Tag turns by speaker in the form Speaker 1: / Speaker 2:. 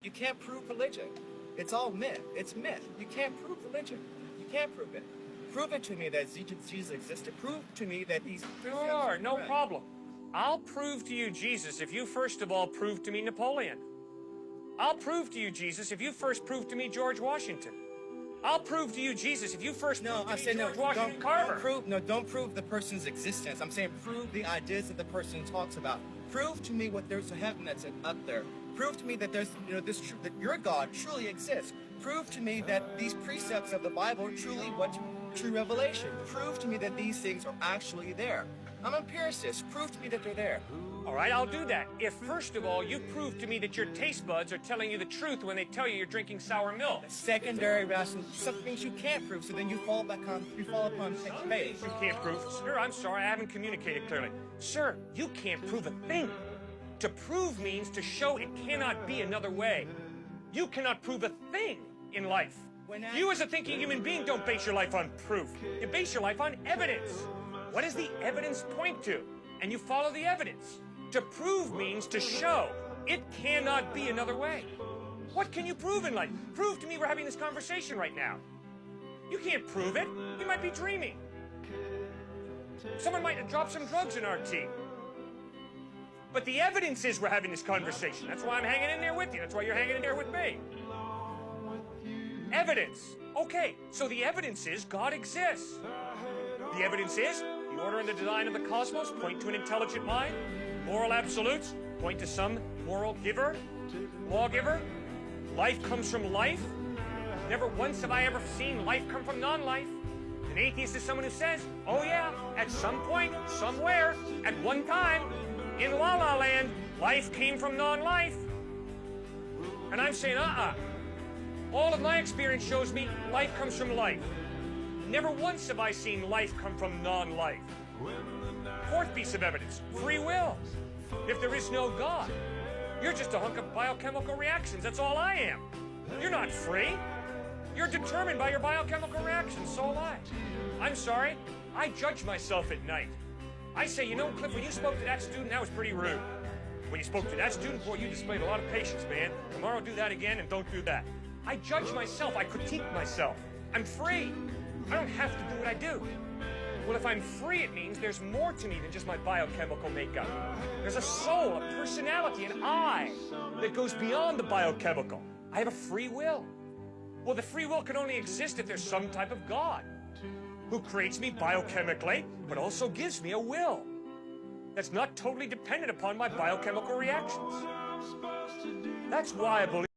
Speaker 1: You can't prove religion. It's all myth. It's myth. You can't prove religion. You can't prove it. Prove it to me that Jesus existed. Prove to me that these precepts
Speaker 2: Sure, no
Speaker 1: correct.
Speaker 2: problem. I'll prove to you Jesus if you first of all prove to me Napoleon. I'll prove to you Jesus if you first prove to me George Washington. I'll prove to you Jesus if you first prove to me George Washington Carver.
Speaker 1: Don't prove the person's existence. I'm saying prove the ideas that the person talks about. Prove to me what there's a heaven that's up there. Prove to me that there's, that your God truly exists. Prove to me that these precepts of the Bible are truly what true revelation. Prove to me that these things are actually there. I'm an empiricist. Prove to me that they're there.
Speaker 2: All right, I'll do that. If, first of all, you prove to me that your taste buds are telling you the truth when they tell you you're drinking sour milk.
Speaker 1: Secondary rational, some things you can't prove, so then you fall upon faith.
Speaker 2: You can't prove. Sir, I'm sorry, I haven't communicated clearly. Sir, you can't prove a thing. To prove means to show it cannot be another way. You cannot prove a thing in life. You as a thinking human being don't base your life on proof. You base your life on evidence. What does the evidence point to? And you follow the evidence. To prove means to show. It cannot be another way. What can you prove in life? Prove to me we're having this conversation right now. You can't prove it. You might be dreaming. Someone might have dropped some drugs in our tea. But the evidence is we're having this conversation. That's why I'm hanging in there with you. That's why you're hanging in there with me. Evidence. Okay, so the evidence is God exists. The evidence is the order and the design of the cosmos point to an intelligent mind. Moral absolutes point to some moral giver, lawgiver. Life comes from life. Never once have I ever seen life come from non-life. An atheist is someone who says, oh yeah, at some point, somewhere, at one time, in La La Land, life came from non-life. And I'm saying, all of my experience shows me life comes from life. Never once have I seen life come from non-life. Fourth piece of evidence, free will. If there is no God, you're just a hunk of biochemical reactions. That's all I am. You're not free. You're determined by your biochemical reactions, so am I. I'm sorry, I judge myself at night. I say, you know, Cliff, when you spoke to that student, that was pretty rude. When you spoke to that student, boy, you displayed a lot of patience, man. Tomorrow do that again and don't do that. I judge myself, I critique myself. I'm free. I don't have to do what I do. Well, if I'm free, it means there's more to me than just my biochemical makeup. There's a soul, a personality, an I that goes beyond the biochemical. I have a free will. Well, the free will can only exist if there's some type of God who creates me biochemically, but also gives me a will that's not totally dependent upon my biochemical reactions. That's why I believe